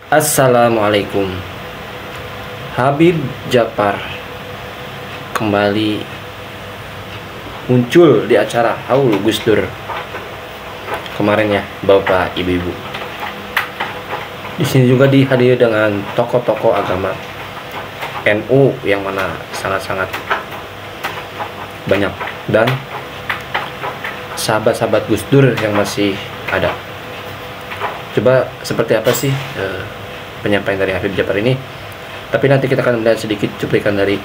Assalamualaikum. Habib Djafar kembali muncul di acara Haul Gus Dur kemarin ya, Bapak Ibu-ibu. Di sini juga dihadiri dengan tokoh-tokoh agama NU yang mana sangat-sangat banyak, dan sahabat-sahabat Gus Dur yang masih ada. Coba seperti apa sih penyampaian dari Habib Djafar ini? Tapi nanti kita akan melihat sedikit cuplikan dari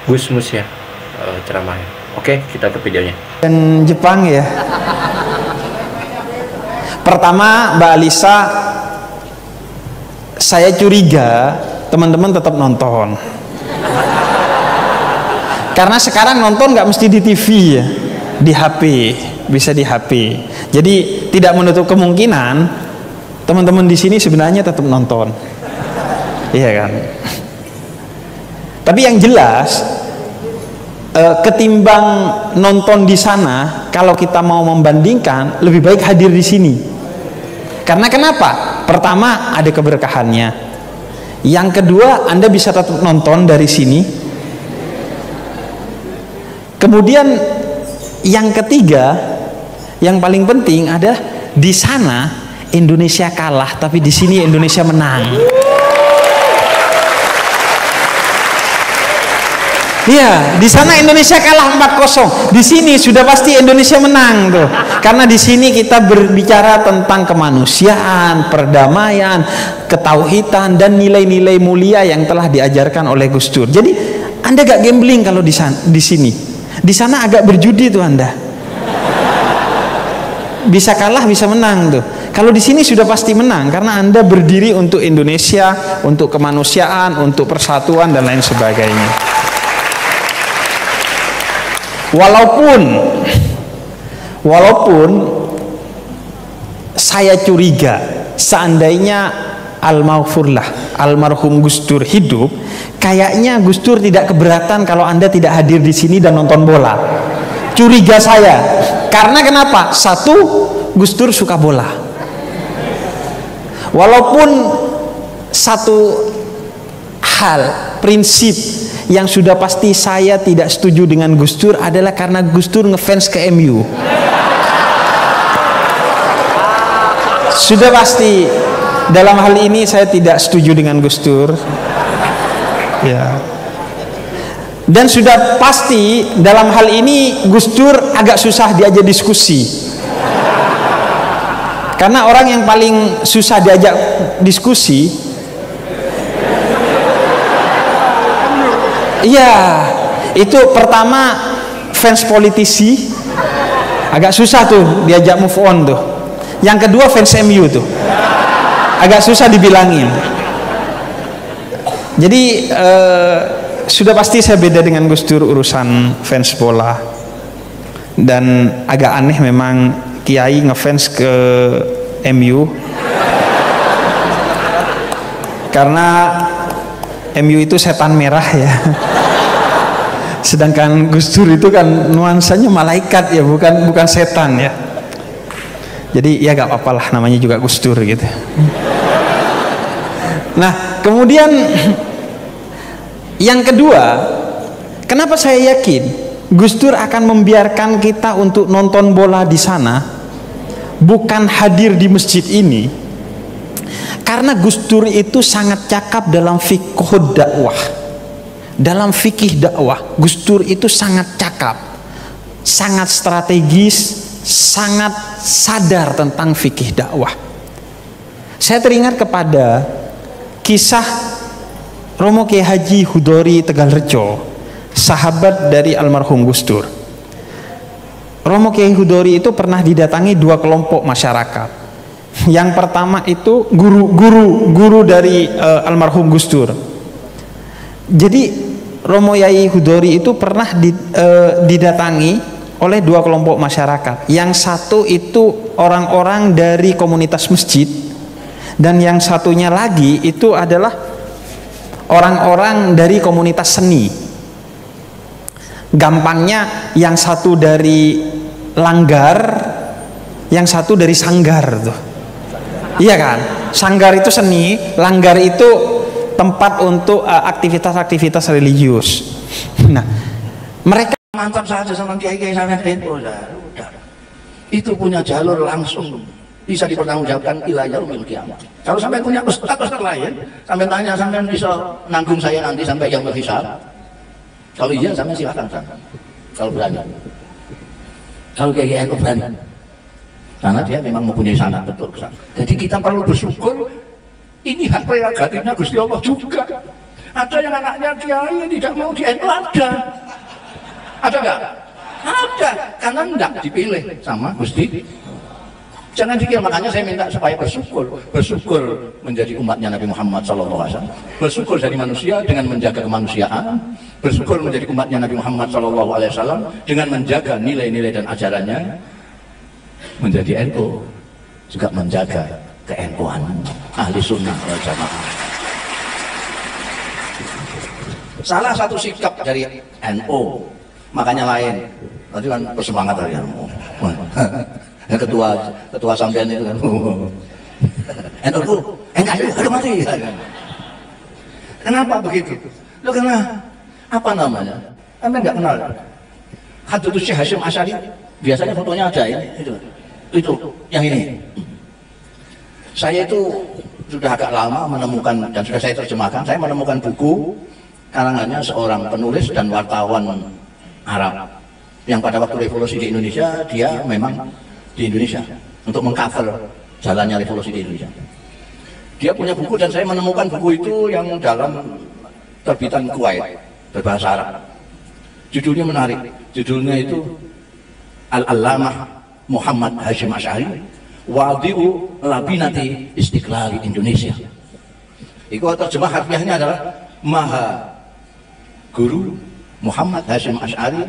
Gus Mus ya, ceramahnya. Oke, kita ke videonya. Dan Jepang ya. Pertama, Mbak Alisa, saya curiga teman-teman tetap nonton. Karena sekarang nonton nggak mesti di TV ya, di HP, bisa di HP. Jadi tidak menutup kemungkinan teman-teman di sini sebenarnya tetap nonton, iya kan? Tapi yang jelas, ketimbang nonton di sana, kalau kita mau membandingkan, lebih baik hadir di sini. Karena kenapa? Pertama, ada keberkahannya. Yang kedua, Anda bisa tetap nonton dari sini. Kemudian yang ketiga, yang paling penting adalah di sana Indonesia kalah, tapi di sini Indonesia menang. Iya, di sana Indonesia kalah 4-0. Di sini sudah pasti Indonesia menang tuh. Karena di sini kita berbicara tentang kemanusiaan, perdamaian, ketauhidan, dan nilai-nilai mulia yang telah diajarkan oleh Gus Dur. Jadi Anda gak gambling kalau di sini. Di sana agak berjudi tuh Anda. Bisa kalah, bisa menang tuh. Kalau di sini sudah pasti menang karena Anda berdiri untuk Indonesia, untuk kemanusiaan, untuk persatuan dan lain sebagainya. Walaupun saya curiga seandainya almarhum Gus Dur hidup, kayaknya Gus Dur tidak keberatan kalau Anda tidak hadir di sini dan nonton bola. Curiga saya. Karena kenapa? Satu, Gus Dur suka bola. Walaupun satu hal, prinsip yang sudah pasti saya tidak setuju dengan Gus Dur adalah karena Gus Dur ngefans ke MU. Sudah pasti dalam hal ini saya tidak setuju dengan Gus Dur. Ya. Dan sudah pasti dalam hal ini Gus Dur agak susah diajak diskusi. Karena orang yang paling susah diajak diskusi, iya, itu pertama fans politisi, agak susah tuh diajak move on tuh. Yang kedua fans MU tuh, agak susah dibilangin. Jadi sudah pasti saya beda dengan Gus Dur urusan fans bola. Dan agak aneh memang Kiai ngefans ke MU karena MU itu setan merah ya, sedangkan Gus Dur itu kan nuansanya malaikat ya, bukan setan ya. Jadi ya gak apa-apa lah, namanya juga Gus Dur gitu. Nah kemudian yang kedua, kenapa saya yakin Gus Dur akan membiarkan kita untuk nonton bola di sana, bukan hadir di masjid ini? Karena Gus Dur itu sangat cakap dalam fikih dakwah. Dalam fikih dakwah, Gus Dur itu sangat cakap, sangat strategis, sangat sadar tentang fikih dakwah. Saya teringat kepada kisah Romo Kiai Haji Hudori Tegalrejo, sahabat dari almarhum Gus Dur. Romo Kiai Hudori itu pernah didatangi dua kelompok masyarakat. Yang pertama itu guru dari almarhum Gus Dur. Jadi Romo Kiai Hudori itu pernah didatangi oleh dua kelompok masyarakat. Yang satu itu orang-orang dari komunitas masjid, dan yang satunya lagi itu adalah orang-orang dari komunitas seni. Gampangnya yang satu dari langgar, yang satu dari sanggar tuh. Iya kan? Sanggar itu seni, langgar itu tempat untuk aktivitas-aktivitas religius. Nah, mereka mantap saja sama kiai-kiai sampai NU, udah. Itu punya jalur langsung bisa dipertanggungjawabkan ila yaumil qiyamah. Kalau sampai punya ustaz lain, sampai tanya sampai bisa nanggung saya nanti sampai yang berhisab. Kalau iya sampai silakan. Kalau berani. Kalau kiai NU berani. Karena dia memang mempunyai sanad betul. Jadi kita perlu bersyukur, ini hak prerogatifnya Gusti Allah juga. Ada yang anaknya kiai tidak mau di NU, ada nggak? Ada, karena enggak dipilih sama Gusti. Jangan dikira, makanya saya minta supaya bersyukur menjadi umatnya Nabi Muhammad SAW, bersyukur jadi manusia dengan menjaga kemanusiaan, bersyukur menjadi umatnya Nabi Muhammad SAW dengan menjaga nilai-nilai dan ajarannya, menjadi NU juga menjaga ke-NU-an ahli sunnah wal jamaah. Salah satu sikap dari NU makanya lain, tadi kan bersemangat dari NU. ketua sampean itu kan NU NKRI aduh mati. Kenapa begitu? Lo karena apa namanya? Anda nggak kenal Hadratus Syekh Hasyim Asy'ari, biasanya fotonya ada ini, itu yang ini. Saya itu sudah agak lama menemukan dan sudah saya terjemahkan. Saya menemukan buku karangannya seorang penulis dan wartawan Arab yang pada waktu revolusi di Indonesia dia memang di Indonesia untuk mengcover jalannya revolusi di Indonesia. Dia punya buku dan saya menemukan buku itu yang dalam terbitan Kuwait berbahasa Arab. Judulnya menarik. Judulnya itu Al-Allamah Muhammad Hasyim Asy'ari Wadi'u Labinati Istiqlal Indonesia. Itu terjemah harfiahnya adalah Maha Guru Muhammad Hasyim Asy'ari,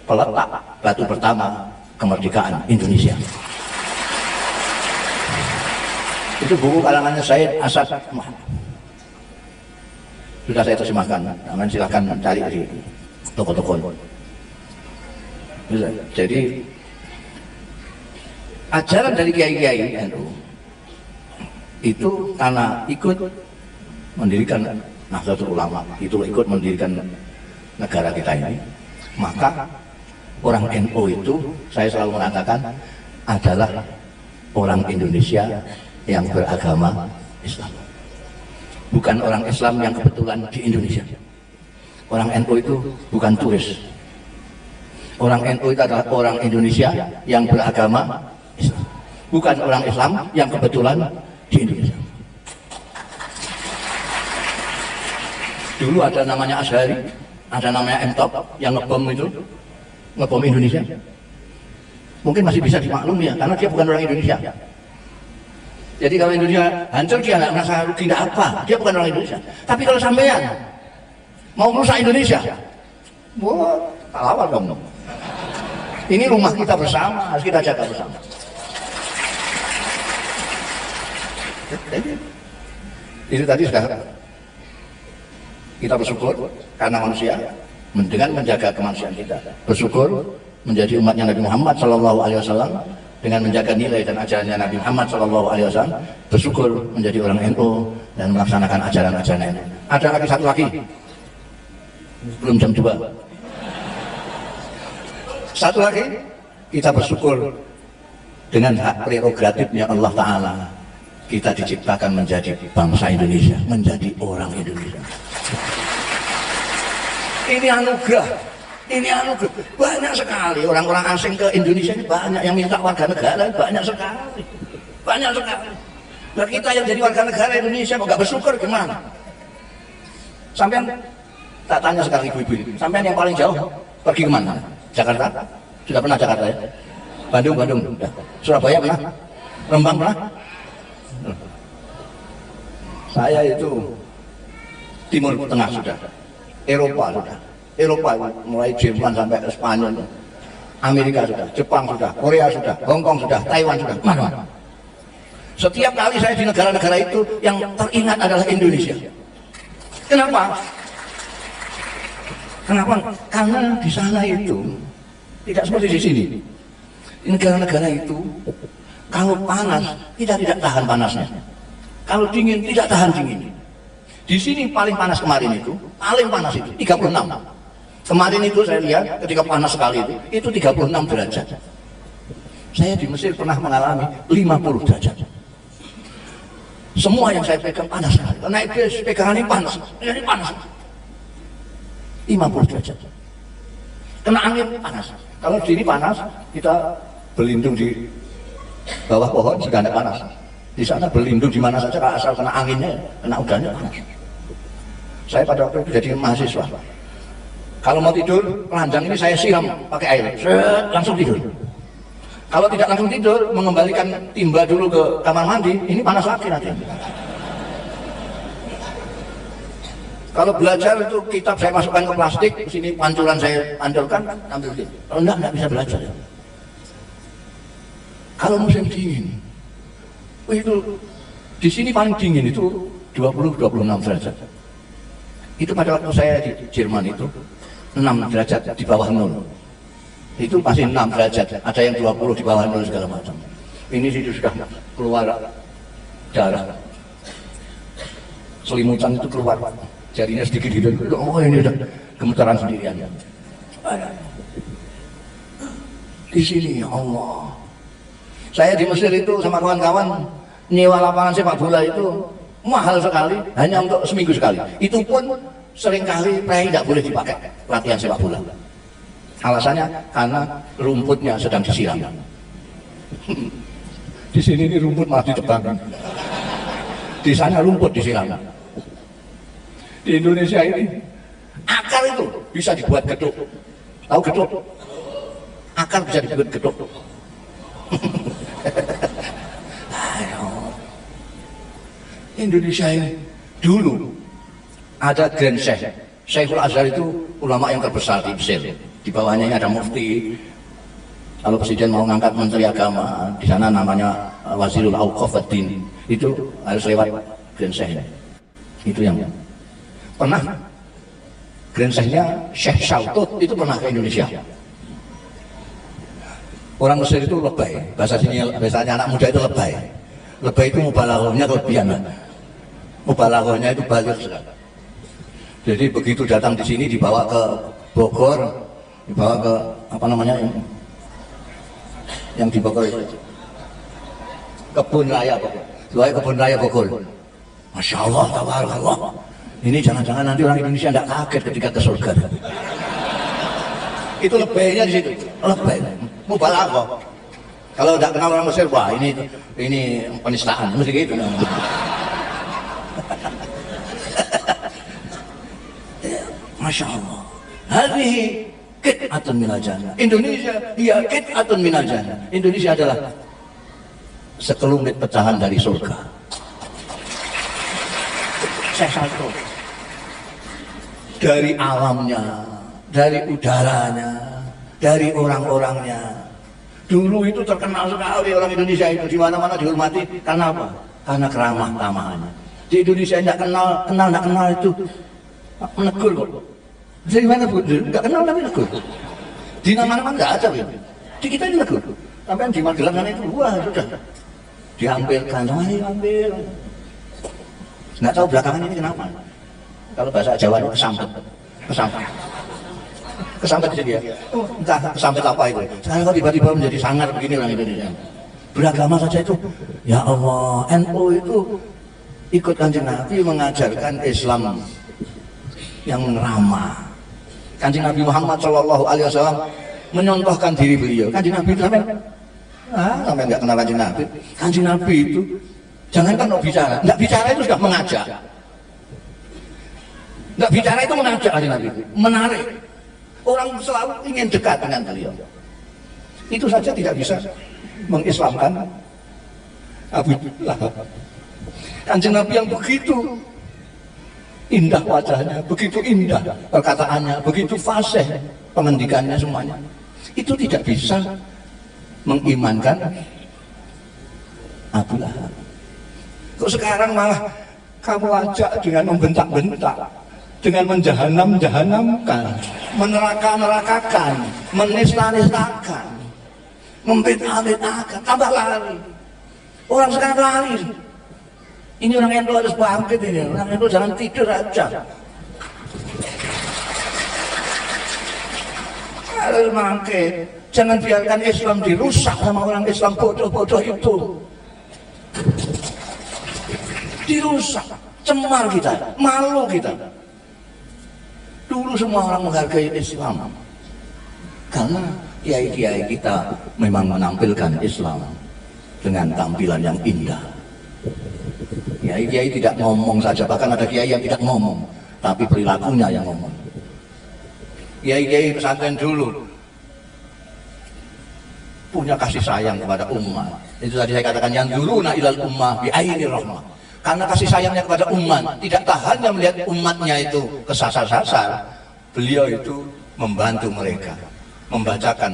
peletak batu pertama kemerdekaan Indonesia. Itu buku karangannya Said Asad Muhammad. Sudah saya terjemahkan, namun silahkan cari di toko-toko. Jadi ajaran dari kiai-kiai NU itu karena ikut mendirikan Nahdlatul Ulama, itu ikut mendirikan negara kita ini, maka orang NU itu saya selalu mengatakan adalah orang Indonesia yang beragama Islam, bukan orang Islam yang kebetulan di Indonesia. Orang NU itu bukan turis. Orang NU itu adalah orang Indonesia yang beragama Islam, bukan orang Islam yang kebetulan di Indonesia. Dulu ada namanya Asy'ari, ada namanya M-Top yang ngebom itu, ngebom Indonesia. Mungkin masih bisa dimaklumi ya, karena dia bukan orang Indonesia. Jadi kalau Indonesia hancur dia nggak merasa rugi, nggak apa, dia bukan orang Indonesia. Tapi kalau sampean mau merusak Indonesia, wah, lawan dong. Ini rumah kita bersama, harus kita jaga bersama. Itu tadi sudah kita bersyukur karena manusia dengan menjaga kemanusiaan kita, bersyukur menjadi umatnya Nabi Muhammad SAW dengan menjaga nilai dan ajarannya Nabi Muhammad SAW, bersyukur menjadi orang NU dan melaksanakan ajaran-ajaran NU. Ada lagi satu lagi, belum jam 2. Satu lagi, kita bersyukur dengan hak prerogatifnya Allah Ta'ala, kita diciptakan menjadi bangsa Indonesia, menjadi orang Indonesia. Ini anugerah, ini anugerah. Banyak sekali orang-orang asing ke Indonesia ini, banyak yang minta warga negara, banyak sekali, banyak sekali. Nah, kita yang jadi warga negara Indonesia kok nggak bersyukur gimana? Sampean tak tanya sekarang ibu-ibu ini, sampean yang paling jauh pergi kemana? Jakarta? Sudah pernah Jakarta ya? Bandung, sudah. Surabaya pernah? Rembang pernah? Saya itu Timur Tengah sudah, Eropa sudah, Eropa mulai Jerman sampai Spanyol, Amerika sudah, Jepang sudah, Korea sudah, Hongkong sudah, Taiwan sudah, mana-mana. Setiap kali saya di negara-negara itu yang teringat adalah Indonesia. Kenapa? Kenapa? Karena di sana itu tidak seperti di sini. Di negara-negara itu Kalau panas, kita tidak tahan panasnya. Kalau dingin, tidak tahan dingin. Di sini paling panas kemarin itu, paling panas itu 36. Kemarin itu saya lihat ketika panas sekali itu 36 derajat. Saya di Mesir pernah mengalami 50 derajat. Semua yang saya pegang panas sekali. Naik bis, pegangan ini panas. Ini panas. 50 derajat. Kena angin panas. Kalau di sini panas, kita berlindung di bawah pohon sudah tidak panas. Di sana berlindung di mana saja, asal kena anginnya, kena udaranya panas. Saya pada waktu itu jadi mahasiswa. Kalau mau tidur, ranjang ini saya siram pakai air, langsung tidur. Kalau tidak langsung tidur, mengembalikan timba dulu ke kamar mandi, ini panas lagi nanti. Kalau belajar itu kitab saya masukkan ke plastik, sini pancuran saya panculkan, ambil gitu. Kalau enggak bisa belajar. Kalau musim dingin, itu di sini paling dingin itu 20-26 derajat. Itu pada waktu saya di Jerman itu 6 derajat di bawah 0. Itu masih 6 derajat, ada yang 20 di bawah 0 segala macam. Ini situ sudah keluar darah, selimutan itu keluar, jarinya sedikit gitu. Oh ini udah gemetaran sendirian. Di sini ya Allah. Saya di Mesir itu sama kawan-kawan nyewa lapangan sepak bola itu mahal sekali, hanya untuk seminggu sekali. Itu pun seringkali prei tidak boleh dipakai latihan sepak bola. Alasannya karena rumputnya sedang disiram. Di sini ini rumput malah ditebang. Di sana rumput disiram. Di Indonesia ini akar itu bisa dibuat geduk. Tahu geduk? Akar bisa dibuat geduk. Indonesia ini dulu ada Grand Syekh, Syekhul Azhar itu ulama yang terbesar di Mesir. Di bawahnya ada mufti. Kalau presiden mau ngangkat menteri agama, di sana namanya Wazirul Auqaf ad-Din. Itu harus lewat Grand Syekh. Itu yang pernah Grand Syekhnya Syekh Syautut itu pernah ke Indonesia. Orang Mesir itu lebay, bahasanya anak muda itu lebay. Lebay itu mubalaghahnya kelebihan. Mubalaghahnya itu balik sekali. Jadi begitu datang di sini dibawa ke Bogor, dibawa ke apa namanya yang di Bogor itu Kebun Raya Bogor. Dibawa ke Kebun Raya Bogor. Masya Allah, tabarakallah. Ini jangan-jangan nanti orang Indonesia tidak kaget ketika ke surga. Itu lebaynya di situ, lebay. Mubalaghah. Kalau tidak kenal orang Mesir, wah ini penistaan, mesti gitu. Masya Allah. Hadhihi qit'atun minal jannah. Indonesia, iya qit'atun minal jannah. Indonesia adalah sekelumit pecahan dari surga. Satu. Dari alamnya, dari udaranya, dari orang-orangnya. Dulu itu terkenal sekali orang Indonesia itu, di mana-mana dihormati. Karena apa? Karena keramah-tamahannya. Di Indonesia tidak kenal itu menegur kok. Dari mana bu? Nggak kenal tapi negur. Di nama-nama nggak ada ya. Di kita ini negur. Sampai di Magelang kan itu, wah sudah diambilkan, diambil. Nggak tahu belakangan ini kenapa. Kalau bahasa Jawa itu kesampet di sini ya. Entah kesampet apa itu. Sekarang kok tiba-tiba menjadi sangar begini orang Indonesia. Beragama saja itu. Ya Allah, NU itu ikut Kanjeng Nabi mengajarkan Islam yang ramah. Kanjeng Nabi Muhammad SAW menyontohkan diri beliau. Kanjeng Nabi itu sampai nggak kenal Kanjeng Nabi. Kanjeng Nabi itu jangankan mau bicara, nggak bicara itu sudah mengajak. Nggak bicara itu mengajak Kanjeng Nabi, menarik. Orang selalu ingin dekat dengan beliau. Itu saja tidak bisa mengislamkan Abu Lahab. Kanjeng Nabi yang begitu indah wajahnya, begitu indah perkataannya, begitu fasih pengendikannya semuanya, itu tidak bisa mengimankan Abu Lahab. Kok sekarang malah kamu ajak dengan membentak-bentak, dengan menjahanam-jahanamkan, meneraka-nerakakan, menista-nistakan, membid'ah-bid'ahkan, tambah lari. Orang sekarang lari. Ini orang NU harus bangkit ini. Orang NU jangan tidur aja. Harus bangkit. Jangan biarkan Islam dirusak sama orang Islam bodoh-bodoh itu. Dirusak, cemar kita, malu kita. Dulu semua orang menghargai Islam karena kiai-kiai kita memang menampilkan Islam dengan tampilan yang indah. Kiai-kiai tidak ngomong saja, bahkan ada kiai yang tidak ngomong, tapi perilakunya yang ngomong. Kiai-kiai pesantren dulu punya kasih sayang kepada umat. Itu tadi saya katakan, yang duruna ilal ummah bi ainir rahmah. Karena kasih sayangnya kepada umat, tidak tahannya melihat umatnya itu kesasar-sasar, beliau itu membantu mereka membacakan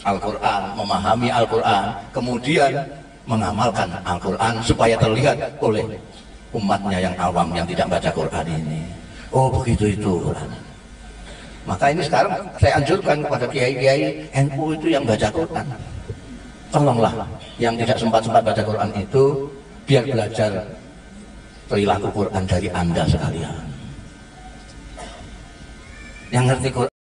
Al-Quran, memahami Al-Quran, kemudian mengamalkan Al-Quran supaya terlihat oleh umatnya yang awam yang tidak baca Quran ini. Oh begitu itu. Maka ini sekarang saya anjurkan kepada kiai-kiai NU itu yang baca Quran, tolonglah yang tidak sempat-sempat baca Quran itu biar belajar perilaku Quran dari Anda sekalian. Yang ngerti Quran